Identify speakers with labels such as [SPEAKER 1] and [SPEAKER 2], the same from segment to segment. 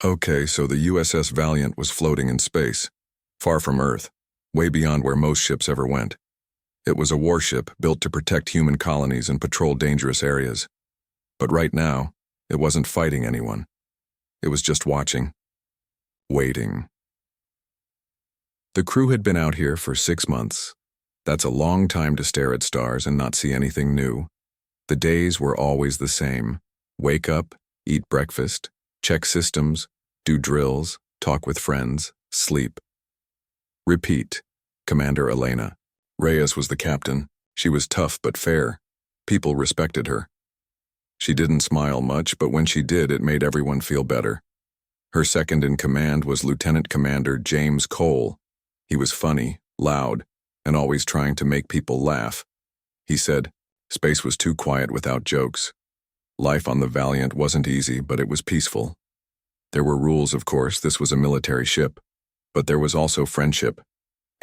[SPEAKER 1] Okay, so the USS Valiant was floating in space, far from Earth, way beyond where most ships ever went. It was a warship built to protect human colonies and patrol dangerous areas. But right now, it wasn't fighting anyone. It was just watching. Waiting. The crew had been out here for 6 months. That's a long time to stare at stars and not see anything new. The days were always the same. Wake up, eat breakfast, check systems, do drills, talk with friends, sleep. Repeat. Commander Elena. Reyes was the captain. She was tough but fair. People respected her. She didn't smile much, but when she did, it made everyone feel better. Her second in command was Lieutenant Commander James Cole. He was funny, loud, and always trying to make people laugh. He said, space was too quiet without jokes. Life on the Valiant wasn't easy, but it was peaceful. There were rules, of course. This was a military ship. But there was also friendship.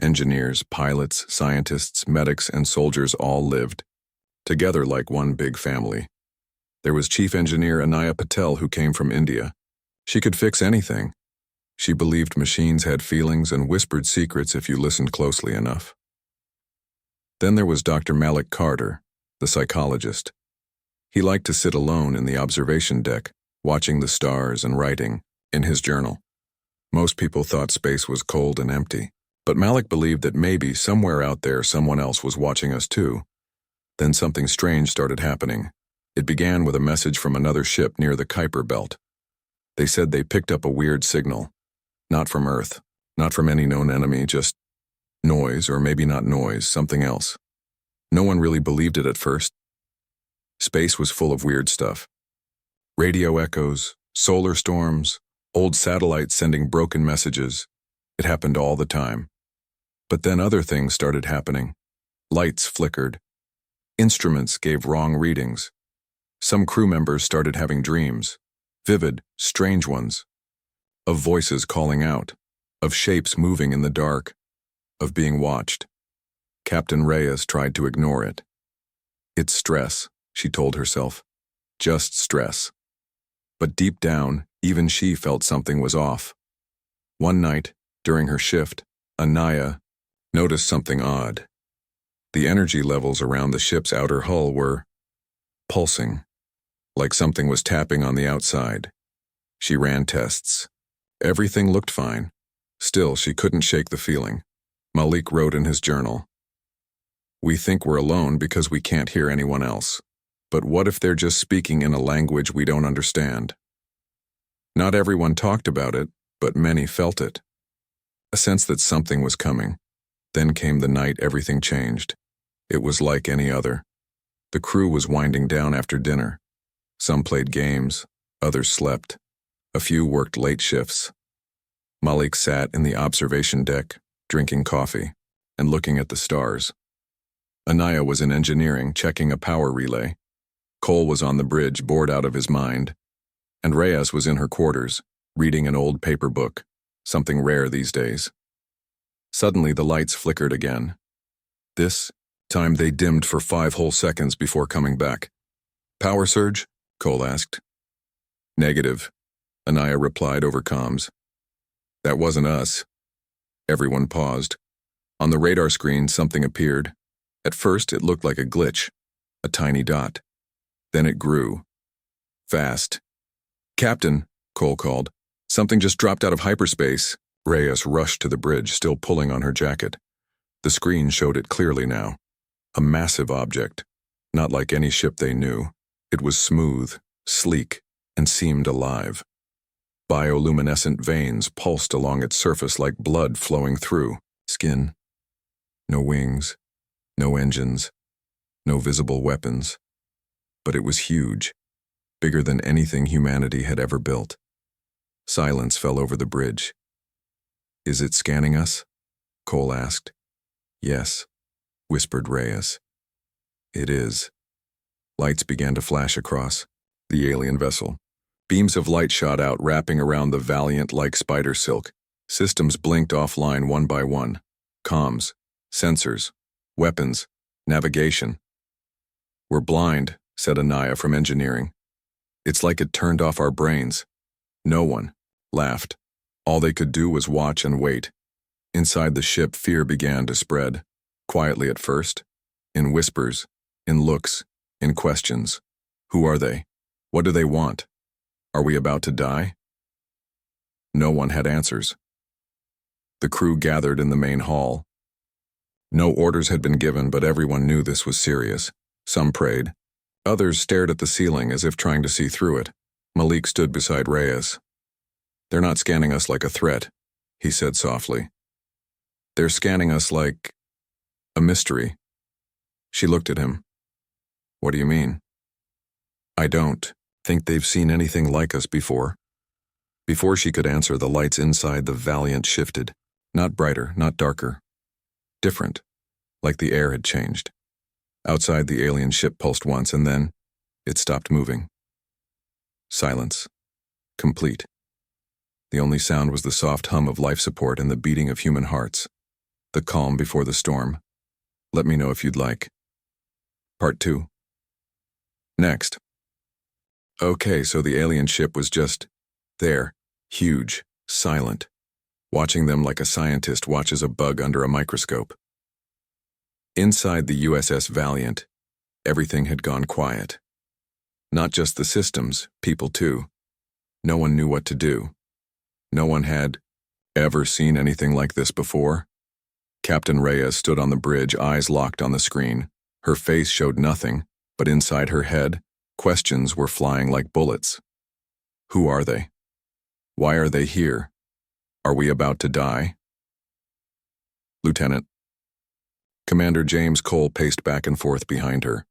[SPEAKER 1] Engineers, pilots, scientists, medics, and soldiers all lived together like one big family. There was Chief Engineer Anaya Patel, who came from India. She could fix anything. She believed machines had feelings and whispered secrets if you listened closely enough. Then there was Dr. Malik Carter, the psychologist. He liked to sit alone in the observation deck, watching the stars and writing in his journal. Most people thought space was cold and empty, but Malik believed that maybe somewhere out there someone else was watching us too. Then something strange started happening. It began with a message from another ship near the Kuiper Belt. They said they picked up a weird signal. Not from Earth, not from any known enemy, just noise, or maybe not noise, something else. No one really believed it at first. Space was full of weird stuff. Radio echoes, solar storms, old satellites sending broken messages. It happened all the time. But then other things started happening. Lights flickered. Instruments gave wrong readings. Some crew members started having dreams, vivid, strange ones, of voices calling out, of shapes moving in the dark, of being watched. Captain Reyes tried to ignore it. It's stress, she told herself. Just stress. But deep down, even she felt something was off. One night, during her shift, Anaya noticed something odd. The energy levels around the ship's outer hull were pulsing, like something was tapping on the outside. She ran tests. Everything looked fine. Still, she couldn't shake the feeling. Malik wrote in his journal, "We think we're alone because we can't hear anyone else. But what if they're just speaking in a language we don't understand?" Not everyone talked about it, but many felt it. A sense that something was coming. Then came the night everything changed. It was like any other. The crew was winding down after dinner. Some played games, others slept. A few worked late shifts. Malik sat in the observation deck, drinking coffee, and looking at the stars. Anaya was in engineering, checking a power relay. Cole was on the bridge, bored out of his mind. And Reyes was in her quarters, reading an old paper book, something rare these days. Suddenly the lights flickered again. This time they dimmed for 5 whole seconds before coming back. "Power surge?" Cole asked. "Negative," Anaya replied over comms. "That wasn't us." Everyone paused. On the radar screen, something appeared. At first, it looked like a glitch, a tiny dot. Then it grew. Fast. "Captain," Cole called. "Something just dropped out of hyperspace." Reyes rushed to the bridge, still pulling on her jacket. The screen showed it clearly now. A massive object. Not like any ship they knew. It was smooth, sleek, and seemed alive. Bioluminescent veins pulsed along its surface like blood flowing through skin. No wings, no engines, no visible weapons. But it was huge, bigger than anything humanity had ever built. Silence fell over the bridge. "Is it scanning us?" Cole asked. "Yes," whispered Reyes. "It is." Lights began to flash across the alien vessel. Beams of light shot out, wrapping around the Valiant like spider silk. Systems blinked offline one by one. Comms, sensors, weapons, navigation. "We're blind," said Anaya from engineering. "It's like it turned off our brains. No one, laughed. All they could do was watch and wait. Inside the ship, fear began to spread, quietly at first, in whispers, in looks, in questions. Who are they? What do they want? Are we about to die? No one had answers. The crew gathered in the main hall. No orders had been given, but everyone knew this was serious. Some prayed. Others stared at the ceiling as if trying to see through it. Malik stood beside Reyes. "They're not scanning us like a threat," he said softly. "They're scanning us like a mystery." She looked at him. "What do you mean?" "I don't think they've seen anything like us before." Before she could answer, the lights inside the Valiant shifted. Not brighter, not darker. Different, like the air had changed. Outside, the alien ship pulsed once, and then it stopped moving. Silence. Complete. The only sound was the soft hum of life support and the beating of human hearts. The calm before the storm. Let me know if you'd like. Part 2. Next. Okay, so the alien ship was just there, huge, silent, watching them like a scientist watches a bug under a microscope. Inside the USS Valiant, everything had gone quiet. Not just the systems, people too. No one knew what to do. No one had ever seen anything like this before. Captain Reyes stood on the bridge, eyes locked on the screen. Her face showed nothing, but inside her head, questions were flying like bullets. Who are they? Why are they here? Are we about to die? Lieutenant. Commander James Cole paced back and forth behind her.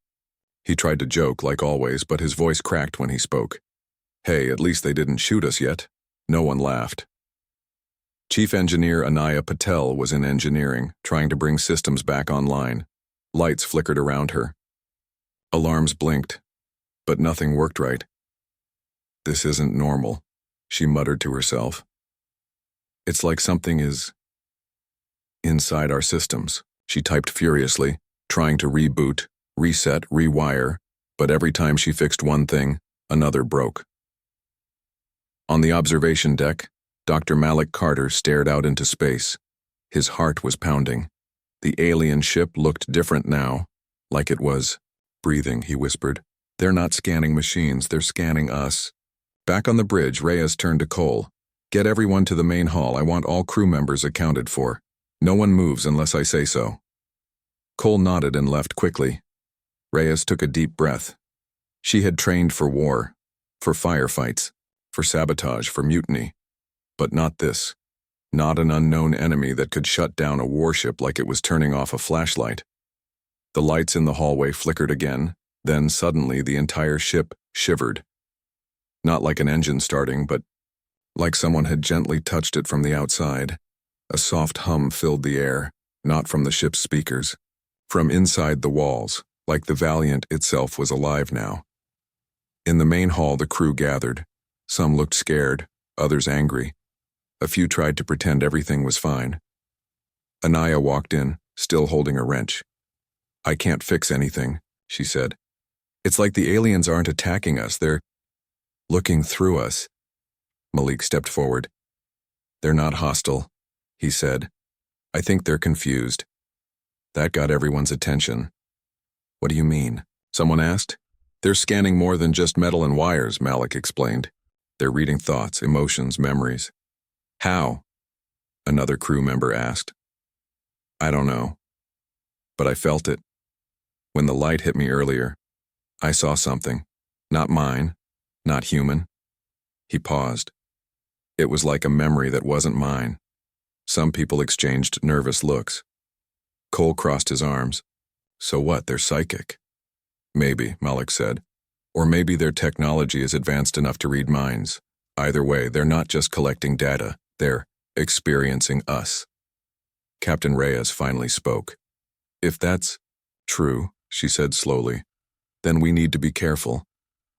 [SPEAKER 1] He tried to joke, like always, but his voice cracked when he spoke. "Hey, at least they didn't shoot us yet." No one laughed. Chief Engineer Anaya Patel was in engineering, trying to bring systems back online. Lights flickered around her. Alarms blinked, but nothing worked right. "This isn't normal," she muttered to herself. "It's like something is inside our systems." She typed furiously, trying to reboot, reset, rewire, but every time she fixed one thing, another broke. On the observation deck, Dr. Malik Carter stared out into space. His heart was pounding. The alien ship looked different now, like it was breathing, he whispered. "They're not scanning machines, they're scanning us." Back on the bridge, Reyes turned to Cole. "Get everyone to the main hall. I want all crew members accounted for. No one moves unless I say so." Cole nodded and left quickly. Reyes took a deep breath. She had trained for war, for firefights, for sabotage, for mutiny. But not this. Not an unknown enemy that could shut down a warship like it was turning off a flashlight. The lights in the hallway flickered again, then suddenly the entire ship shivered. Not like an engine starting, but like someone had gently touched it from the outside. A soft hum filled the air, not from the ship's speakers. From inside the walls, like the Valiant itself was alive now. In the main hall, the crew gathered. Some looked scared, others angry. A few tried to pretend everything was fine. Anaya walked in, still holding a wrench. "I can't fix anything," she said. "It's like the aliens aren't attacking us, they're looking through us." Malik stepped forward. "They're not hostile," he said. "I think they're confused." That got everyone's attention. "What do you mean?" someone asked. "They're scanning more than just metal and wires," Malik explained. "They're reading thoughts, emotions, memories." "How?" another crew member asked. "I don't know. But I felt it. When the light hit me earlier, I saw something. Not mine, not human." He paused. It was like a memory that wasn't mine. Some people exchanged nervous looks. Cole crossed his arms. "So what, they're psychic?" "Maybe," Malik said. "Or maybe their technology is advanced enough to read minds. Either way, they're not just collecting data, they're experiencing us." Captain Reyes finally spoke. "If that's true," she said slowly, "then we need to be careful.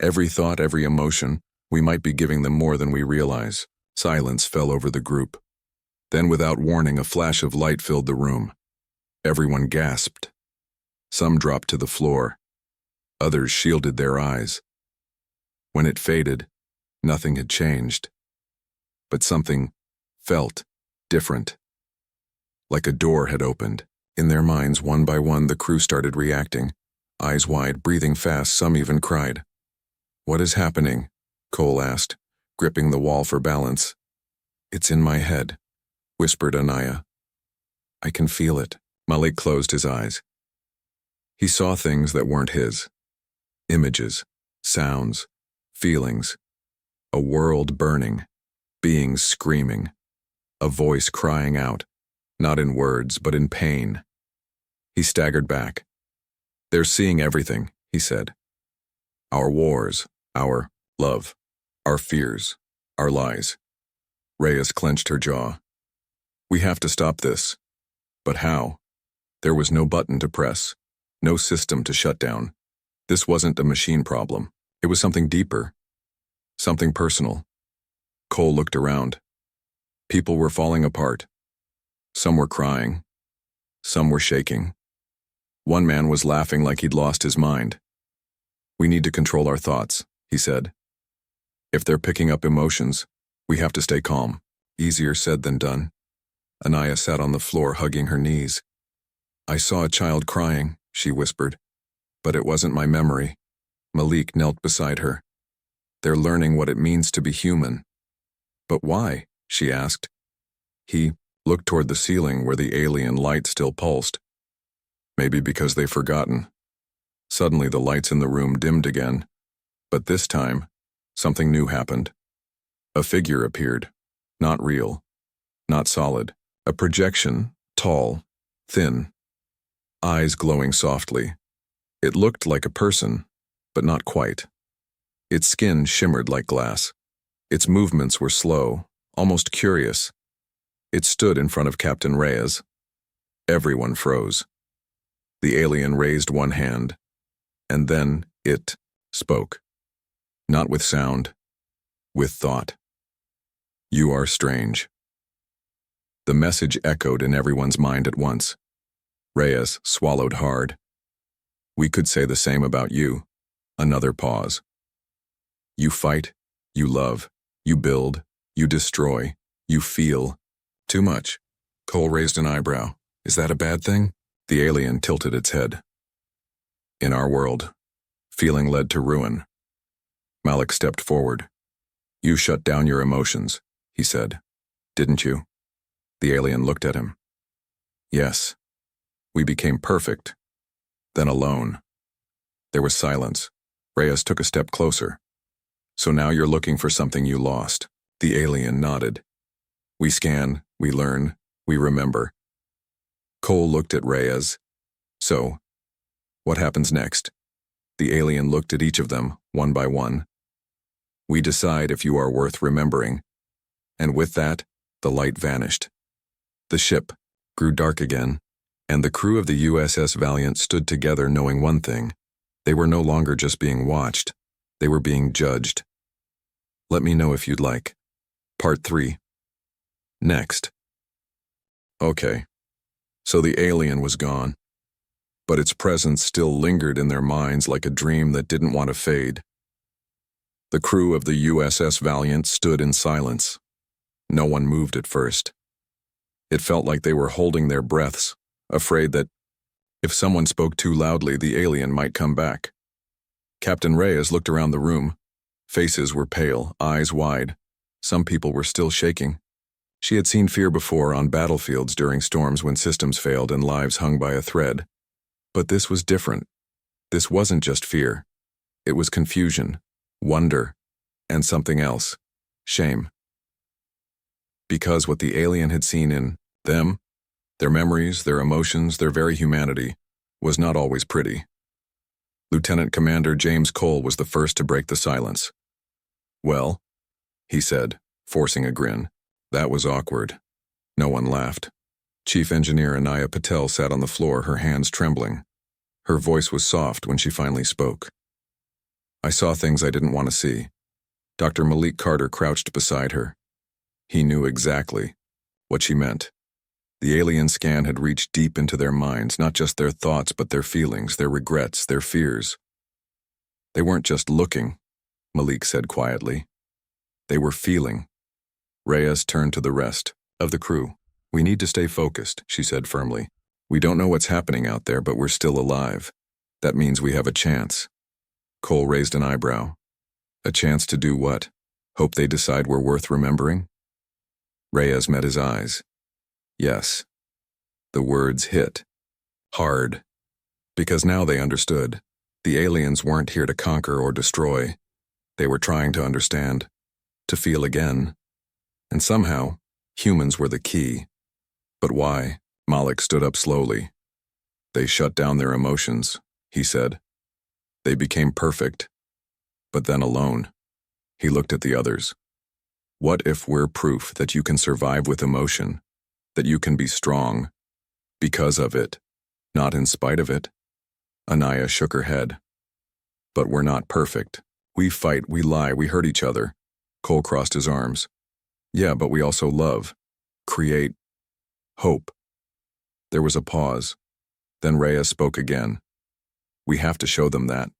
[SPEAKER 1] Every thought, every emotion, we might be giving them more than we realize." Silence fell over the group. Then, without warning, a flash of light filled the room. Everyone gasped. Some dropped to the floor. Others shielded their eyes. When it faded, nothing had changed. but something felt different. Like a door had opened. In their minds, one by one, the crew started reacting. Eyes wide, breathing fast, some even cried. "What is happening?" Cole asked, gripping the wall for balance. "It's in my head," whispered Anaya. "I can feel it." Malik closed his eyes. He saw things that weren't his. Images, sounds, feelings. A world burning, beings screaming. A voice crying out, not in words, but in pain. He staggered back. "They're seeing everything," he said. "Our wars, our love, our fears, our lies." Reyes clenched her jaw. "We have to stop this." But how? There was no button to press, no system to shut down. This wasn't a machine problem. It was something deeper, something personal. Cole looked around. People were falling apart. Some were crying. Some were shaking. One man was laughing like he'd lost his mind. "We need to control our thoughts," he said. "If they're picking up emotions, we have to stay calm." Easier said than done. Anaya sat on the floor, hugging her knees. "I saw a child crying," she whispered. "But it wasn't my memory." Malik knelt beside her. "They're learning what it means to be human." "But why?" she asked. He looked toward the ceiling where the alien light still pulsed. "Maybe because they've forgotten." Suddenly the lights in the room dimmed again. But this time, something new happened. A figure appeared. Not real. Not solid. A projection, tall, thin. Eyes glowing softly. It looked like a person, but not quite. Its skin shimmered like glass. Its movements were slow, almost curious. It stood in front of Captain Reyes. Everyone froze. The alien raised one hand, and then it spoke. Not with sound, with thought. "You are strange." The message echoed in everyone's mind at once. Reyes swallowed hard. "We could say the same about you." Another pause. "You fight, you love, you build, you destroy, you feel. Too much." Cole raised an eyebrow. "Is that a bad thing?" The alien tilted its head. "In our world, feeling led to ruin." Malik stepped forward. "You shut down your emotions," he said. "Didn't you?" The alien looked at him. "Yes. We became perfect. Then alone." There was silence. Reyes took a step closer. "So now you're looking for something you lost." The alien nodded. "We scan, we learn, we remember." Cole looked at Reyes. "So, what happens next?" The alien looked at each of them, one by one. "We decide if you are worth remembering." And with that, the light vanished. The ship grew dark again, and the crew of the USS Valiant stood together knowing one thing. They were no longer just being watched. They were being judged. Let me know if you'd like. Part 3. Next. Okay. So the alien was gone, but its presence still lingered in their minds like a dream that didn't want to fade. The crew of the USS Valiant stood in silence. No one moved at first. It felt like they were holding their breaths, afraid that if someone spoke too loudly, the alien might come back. Captain Reyes looked around the room. Faces were pale, eyes wide. Some people were still shaking. She had seen fear before on battlefields during storms when systems failed and lives hung by a thread. But this was different. This wasn't just fear. It was confusion, wonder, and something else, shame. Because what the alien had seen in them, their memories, their emotions, their very humanity, was not always pretty. Lieutenant Commander James Cole was the first to break the silence. "Well," he said, forcing a grin. That was awkward. No one laughed. Chief Engineer Anaya Patel sat on the floor, her hands trembling. Her voice was soft when she finally spoke. "I saw things I didn't want to see." Dr. Malik Carter crouched beside her. He knew exactly what she meant. The alien scan had reached deep into their minds, not just their thoughts, but their feelings, their regrets, their fears. "They weren't just looking," Malik said quietly. "They were feeling. Reyes turned to the rest of the crew. "We need to stay focused," she said firmly. "We don't know what's happening out there, but we're still alive. That means we have a chance." Cole raised an eyebrow. "A chance to do what? Hope they decide we're worth remembering?" Reyes met his eyes. Yes. The words hit. Hard. Because now they understood. The aliens weren't here to conquer or destroy. They were trying to understand. To feel again. And somehow, humans were the key. But why? Malik stood up slowly. "They shut down their emotions," he said. "They became perfect. But then alone." He looked at the others. "What if we're proof that you can survive with emotion, that you can be strong, because of it, not in spite of it?" Anaya shook her head. "But we're not perfect. We fight, we lie, we hurt each other." Cole crossed his arms. "Yeah, but we also love, create, hope." There was a pause. Then Reyes spoke again. "We have to show them that."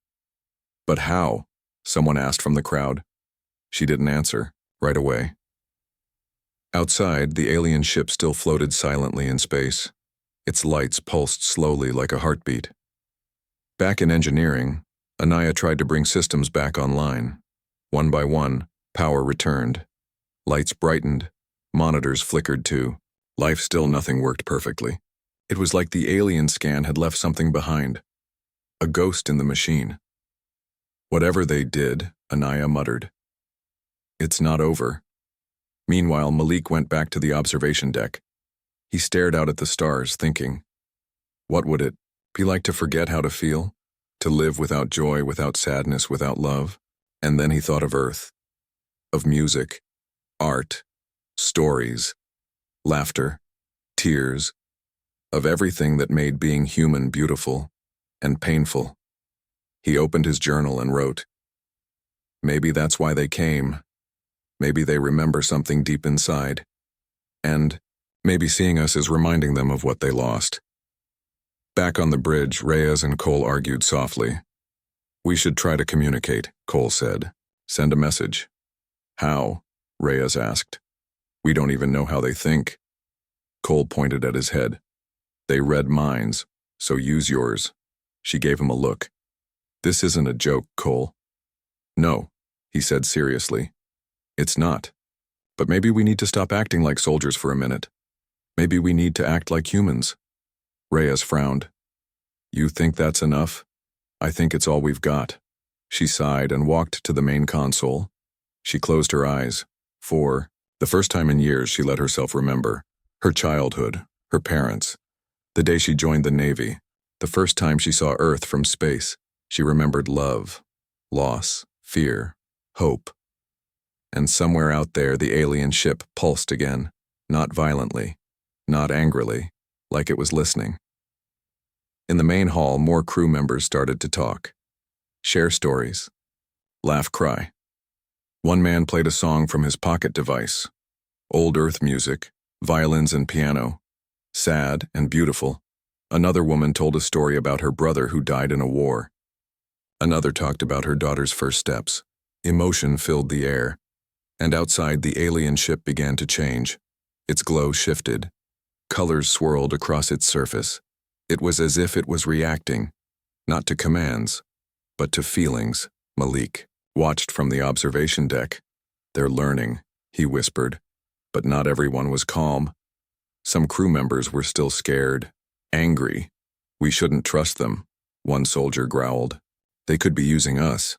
[SPEAKER 1] "But how?" someone asked from the crowd. She didn't answer, right away. Outside, the alien ship still floated silently in space. Its lights pulsed slowly like a heartbeat. Back in engineering, Anaya tried to bring systems back online. One by one, power returned. Lights brightened. Monitors flickered too. Life still nothing worked perfectly. It was like the alien scan had left something behind. A ghost in the machine. "Whatever they did," Anaya muttered. "It's not over." Meanwhile, Malik went back to the observation deck. He stared out at the stars, thinking, what would it be like to forget how to feel? To live without joy, without sadness, without love? And then he thought of Earth. Of music, art, stories, laughter, tears, of everything that made being human beautiful and painful. He opened his journal and wrote, "Maybe that's why they came. Maybe they remember something deep inside. And maybe seeing us is reminding them of what they lost." Back on the bridge, Reyes and Cole argued softly. "We should try to communicate," Cole said. "Send a message." "How?" Reyes asked. "We don't even know how they think." Cole pointed at his head. "They read minds, so use yours." She gave him a look. "This isn't a joke, Cole." "No," he said seriously. "It's not. But maybe we need to stop acting like soldiers for a minute. Maybe we need to act like humans." Reyes frowned. "You think that's enough? I think it's all we've got." She sighed and walked to the main console. She closed her eyes. For the first time in years, she let herself remember. Her childhood, her parents, the day she joined the Navy, the first time she saw Earth from space. She remembered love, loss, fear, hope. And somewhere out there, the alien ship pulsed again, not violently, not angrily, like it was listening. In the main hall, more crew members started to talk. Share stories. Laugh, cry. One man played a song from his pocket device. Old Earth music, violins and piano. Sad and beautiful. Another woman told a story about her brother who died in a war. Another talked about her daughter's first steps. Emotion filled the air. And outside, the alien ship began to change. Its glow shifted. Colors swirled across its surface. It was as if it was reacting, not to commands, but to feelings. Malik watched from the observation deck. "They're learning," he whispered. But not everyone was calm. Some crew members were still scared, angry. "We shouldn't trust them," one soldier growled. "They could be using us."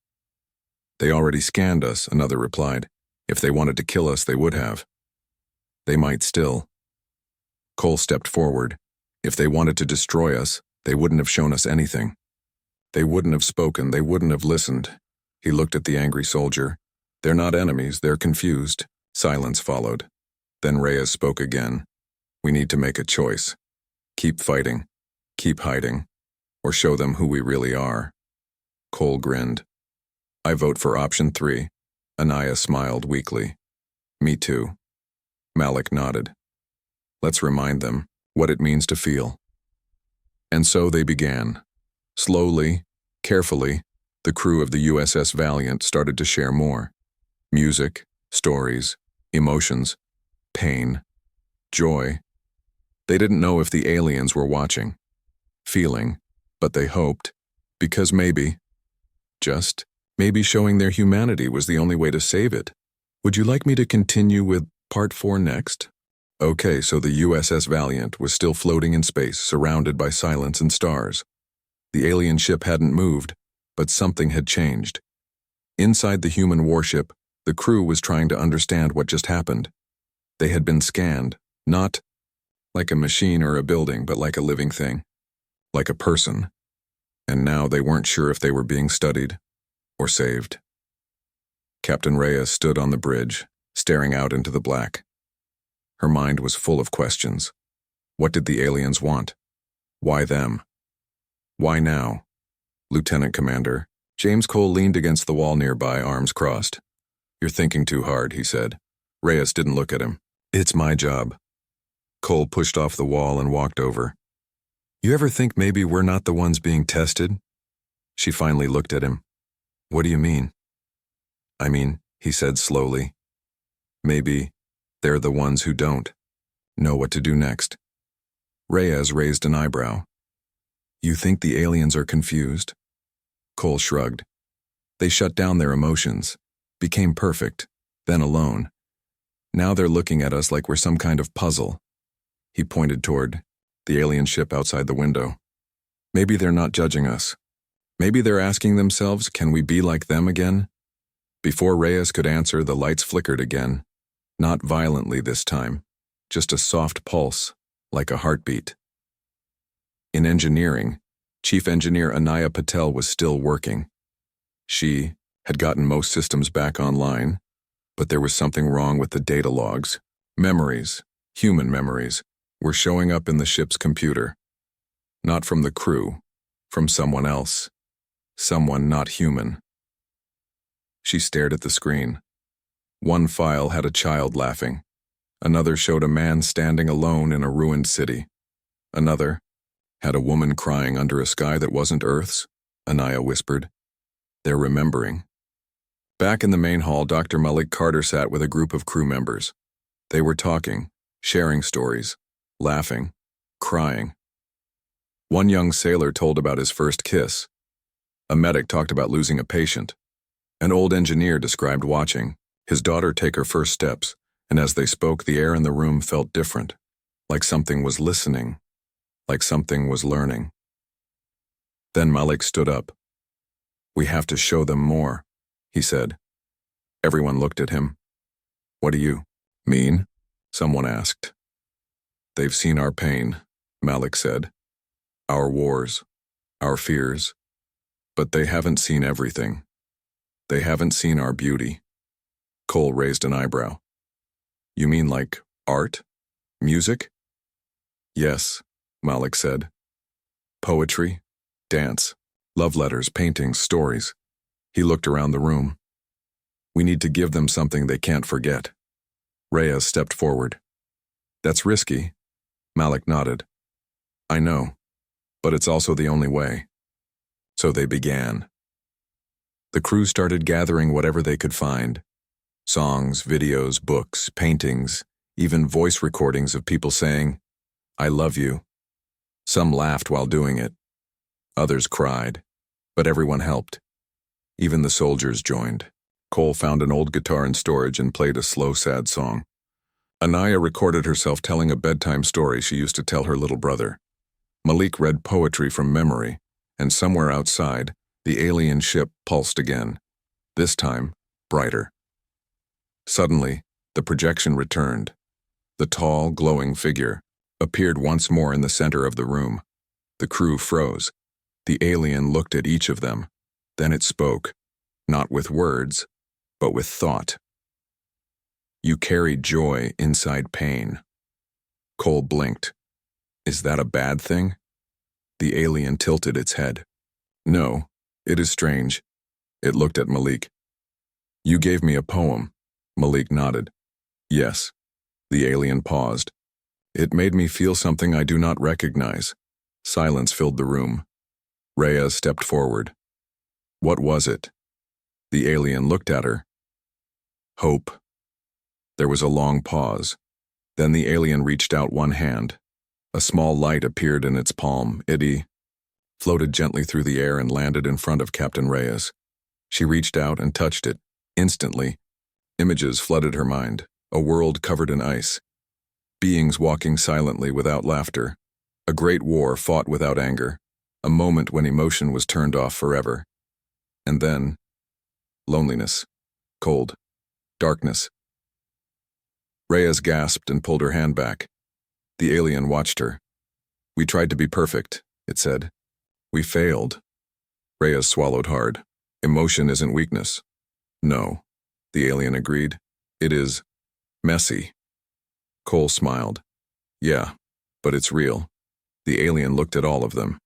[SPEAKER 1] "They already scanned us," another replied. "If they wanted to kill us, they would have." "They might still." Cole stepped forward. "If they wanted to destroy us, they wouldn't have shown us anything. They wouldn't have spoken, they wouldn't have listened." He looked at the angry soldier. "They're not enemies, they're confused." Silence followed. Then Reyes spoke again. "We need to make a choice. Keep fighting, keep hiding, or show them who we really are." Cole grinned. "I vote for option 3. Anaya smiled weakly. "Me too." Malik nodded. "Let's remind them what it means to feel." And so they began. Slowly, carefully, the crew of the USS Valiant started to share more. Music, stories, Emotions, pain, joy. They didn't know if the aliens were watching, feeling, but they hoped, because maybe, just maybe showing their humanity was the only way to save it. Would you like me to continue with Part 4 next? Okay, so the USS Valiant was still floating in space, surrounded by silence and stars. The alien ship hadn't moved, but something had changed. Inside the human warship, the crew was trying to understand what just happened. They had been scanned, not like a machine or a building, but like a living thing, like a person. And now they weren't sure if they were being studied or saved. Captain Reyes stood on the bridge, staring out into the black. Her mind was full of questions. What did the aliens want? Why them? Why now? Lieutenant Commander, James Cole leaned against the wall nearby, arms crossed. You're thinking too hard, he said. Reyes didn't look at him. It's my job. Cole pushed off the wall and walked over. You ever think maybe we're not the ones being tested? She finally looked at him. What do you mean? I mean, he said slowly, maybe they're the ones who don't know what to do next. Reyes raised an eyebrow. You think the aliens are confused? Cole shrugged. They shut down their emotions, became perfect, then alone. Now they're looking at us like we're some kind of puzzle. He pointed toward the alien ship outside the window. Maybe they're not judging us. Maybe they're asking themselves, can we be like them again? Before Reyes could answer, the lights flickered again. Not violently this time, just a soft pulse, like a heartbeat. In engineering, Chief Engineer Anaya Patel was still working. She had gotten most systems back online, but there was something wrong with the data logs. Memories, human memories, were showing up in the ship's computer. Not from the crew, from someone else. Someone not human. She stared at the screen. One file had a child laughing. Another showed a man standing alone in a ruined city. Another had a woman crying under a sky that wasn't Earth's, Anaya whispered. They're remembering. Back in the main hall, Dr. Malik Carter sat with a group of crew members. They were talking, sharing stories, laughing, crying. One young sailor told about his first kiss. A medic talked about losing a patient. An old engineer described watching his daughter take her first steps, and as they spoke, the air in the room felt different, like something was listening, like something was learning. Then Malik stood up. We have to show them more, he said. Everyone looked at him. What do you mean? Someone asked. They've seen our pain, Malik said. Our wars, our fears. But they haven't seen everything. They haven't seen our beauty. Cole raised an eyebrow. You mean like art? Music? Yes, Malik said. Poetry, dance, love letters, paintings, stories. He looked around the room. We need to give them something they can't forget. Reyes stepped forward. That's risky. Malik nodded. I know, but it's also the only way. So they began. The crew started gathering whatever they could find. Songs, videos, books, paintings, even voice recordings of people saying, I love you. Some laughed while doing it. Others cried, but everyone helped. Even the soldiers joined. Cole found an old guitar in storage and played a slow, sad song. Anaya recorded herself telling a bedtime story she used to tell her little brother. Malik read poetry from memory, and somewhere outside, the alien ship pulsed again, this time brighter. Suddenly, the projection returned. The tall, glowing figure appeared once more in the center of the room. The crew froze. The alien looked at each of them. Then it spoke, not with words, but with thought. You carry joy inside pain. Cole blinked. Is that a bad thing? The alien tilted its head. No, it is strange. It looked at Malik. You gave me a poem. Malik nodded. Yes. The alien paused. It made me feel something I do not recognize. Silence filled the room. Reyes stepped forward. What was it? The alien looked at her. Hope. There was a long pause. Then the alien reached out one hand. A small light appeared in its palm. It floated gently through the air and landed in front of Captain Reyes. She reached out and touched it. Instantly, images flooded her mind. A world covered in ice. Beings walking silently without laughter. A great war fought without anger. A moment when emotion was turned off forever. And then, loneliness. Cold. Darkness. Reyes gasped and pulled her hand back. The alien watched her. "We tried to be perfect," it said. "We failed." Reyes swallowed hard. "Emotion isn't weakness." "No," the alien agreed. "It is messy." Cole smiled. "Yeah, but it's real." The alien looked at all of them.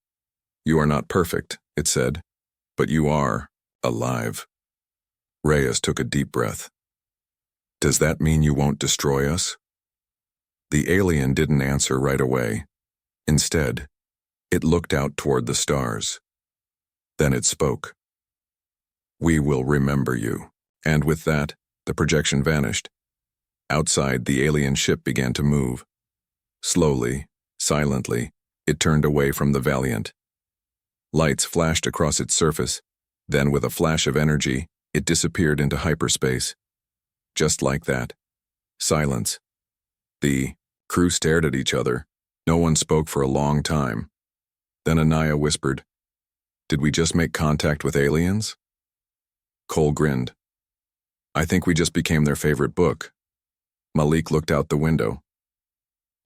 [SPEAKER 1] "You are not perfect," it said, "but you are alive." Reyes took a deep breath. "Does that mean you won't destroy us?" The alien didn't answer right away. Instead, it looked out toward the stars. Then it spoke. "We will remember you." And with that, the projection vanished. Outside, the alien ship began to move. Slowly, silently, it turned away from the Valiant. Lights flashed across its surface. Then, with a flash of energy, it disappeared into hyperspace. Just like that. Silence. The crew stared at each other. No one spoke for a long time. Then Anaya whispered, "Did we just make contact with aliens?" Cole grinned. "I think we just became their favorite book." Malik looked out the window.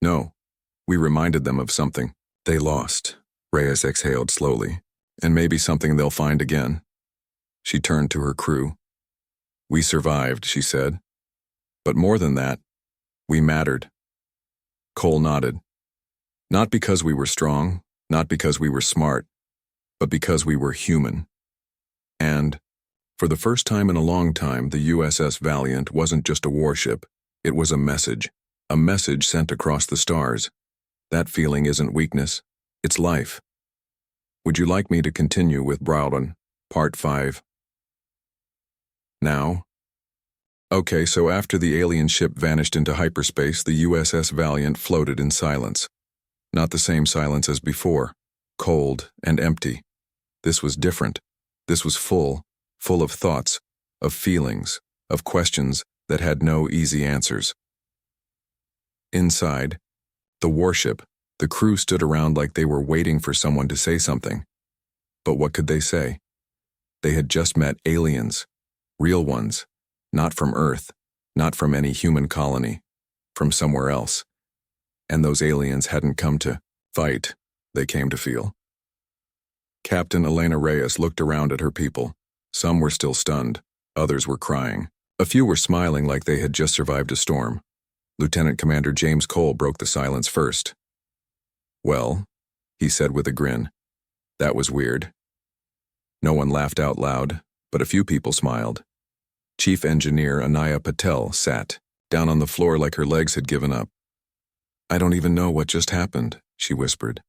[SPEAKER 1] "No, we reminded them of something they lost." Reyes exhaled slowly. "And maybe something they'll find again." She turned to her crew. "We survived," she said. "But more than that, we mattered." Cole nodded. "Not because we were strong, not because we were smart, but because we were human." And, for the first time in a long time, the USS Valiant wasn't just a warship. It was a message sent across the stars. That feeling isn't weakness, it's life. Would you like me to continue with Browden, Part 5? Now? Okay, so after the alien ship vanished into hyperspace, the USS Valiant floated in silence. Not the same silence as before, cold and empty. This was different. This was full of thoughts, of feelings, of questions that had no easy answers. Inside, the warship, the crew stood around like they were waiting for someone to say something. But what could they say? They had just met aliens. Real ones, not from Earth, not from any human colony, from somewhere else. And those aliens hadn't come to fight, they came to feel. Captain Elena Reyes looked around at her people. Some were still stunned, others were crying. A few were smiling like they had just survived a storm. Lieutenant Commander James Cole broke the silence first. "Well," he said with a grin, "that was weird." No one laughed out loud, but a few people smiled. Chief Engineer Anaya Patel sat down on the floor like her legs had given up. "I don't even know what just happened," she whispered.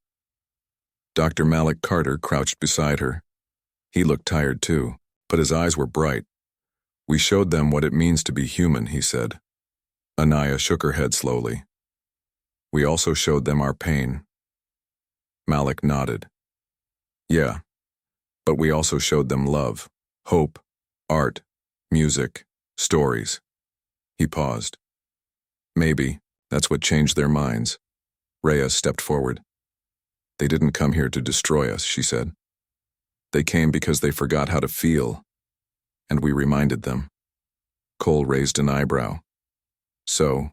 [SPEAKER 1] Dr. Malik Carter crouched beside her. He looked tired too, but his eyes were bright. "We showed them what it means to be human," he said. Anaya shook her head slowly. "We also showed them our pain." Malik nodded. "Yeah, but we also showed them love, hope, art, music, stories." He paused. "Maybe that's what changed their minds." Reyes stepped forward. "They didn't come here to destroy us," she said. "They came because they forgot how to feel, and we reminded them." Cole raised an eyebrow. "So,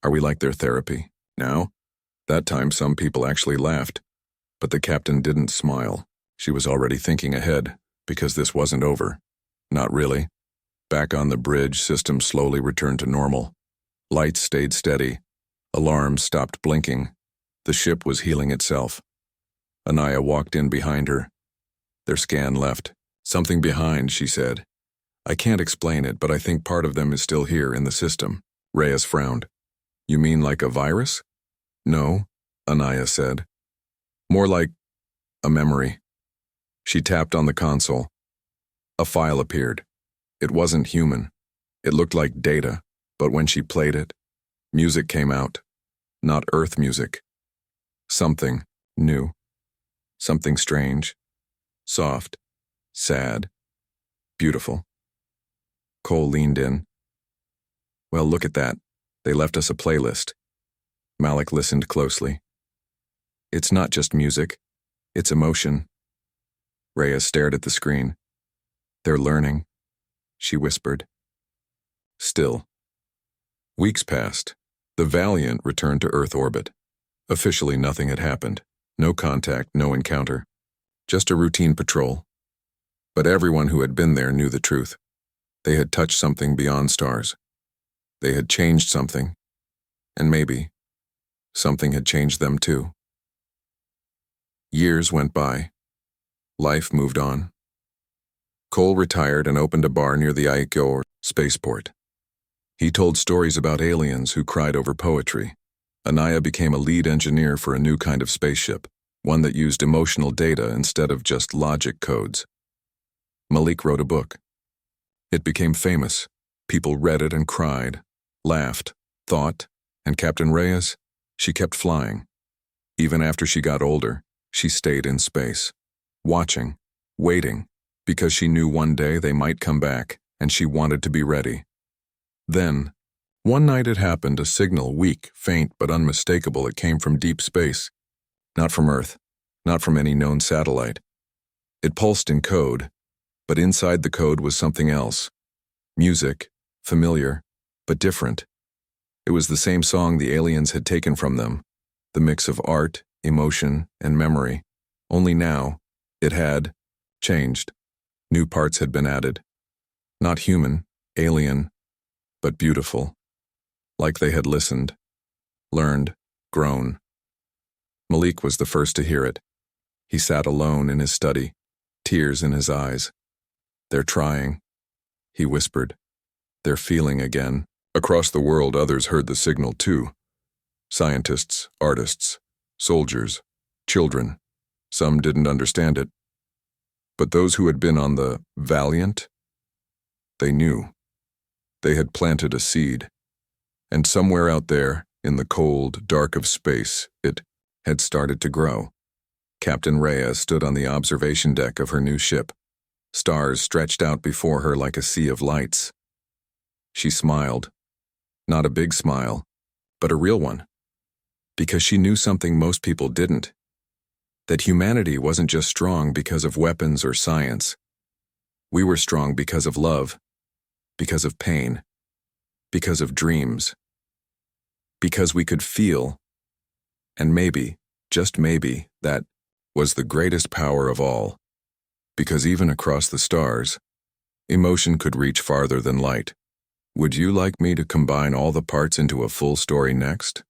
[SPEAKER 1] are we like their therapy now?" That time some people actually laughed, but the captain didn't smile. She was already thinking ahead, because this wasn't over. Not really. Back on the bridge, systems slowly returned to normal. Lights stayed steady. Alarms stopped blinking. The ship was healing itself. Anaya walked in behind her. Their scan left. "Something behind," she said. "I can't explain it, but I think part of them is still here in the system." Reyes frowned. "You mean like a virus?" "No," Anaya said. "More like a memory." She tapped on the console. A file appeared. It wasn't human. It looked like data, But when she played it, music came out, not Earth music. Something new, something strange, soft, sad, beautiful. Cole leaned in. Well, look at that. They left us a playlist. Malik listened closely. It's not just music, it's emotion. Rhea stared at the screen. They're learning, she whispered. Still. Weeks passed. The Valiant returned to Earth orbit. Officially, nothing had happened. No contact, no encounter. Just a routine patrol. But everyone who had been there knew the truth. They had touched something beyond stars. They had changed something. And maybe something had changed them too. Years went by. Life moved on. Cole retired and opened a bar near the HFY spaceport. He told stories about aliens who cried over poetry. Anaya became a lead engineer for a new kind of spaceship, one that used emotional data instead of just logic codes. Malik wrote a book. It became famous. People read it and cried, laughed, thought, and Captain Reyes, she kept flying. Even after she got older, she stayed in space, watching, waiting, because she knew one day they might come back, and she wanted to be ready. Then, one night it happened, a signal, weak, faint, but unmistakable. It came from deep space. Not from Earth, not from any known satellite. It pulsed in code, but inside the code was something else. Music, familiar, but different. It was the same song the aliens had taken from them, the mix of art, emotion, and memory. Only now, it had changed. New parts had been added. Not human, alien, but beautiful. Like they had listened, learned, grown. Malik was the first to hear it. He sat alone in his study, tears in his eyes. They're trying, he whispered. They're feeling again. Across the world, others heard the signal too. Scientists, artists, soldiers, children. Some didn't understand it. But those who had been on the Valiant, they knew. They had planted a seed. And somewhere out there, in the cold, dark of space, it had started to grow. Captain Rhea stood on the observation deck of her new ship. Stars stretched out before her like a sea of lights. She smiled. Not a big smile, but a real one. Because she knew something most people didn't. That humanity wasn't just strong because of weapons or science. We were strong because of love, because of pain, because of dreams. Because we could feel, and maybe, just maybe, that was the greatest power of all. Because even across the stars, emotion could reach farther than light. Would you like me to combine all the parts into a full story next?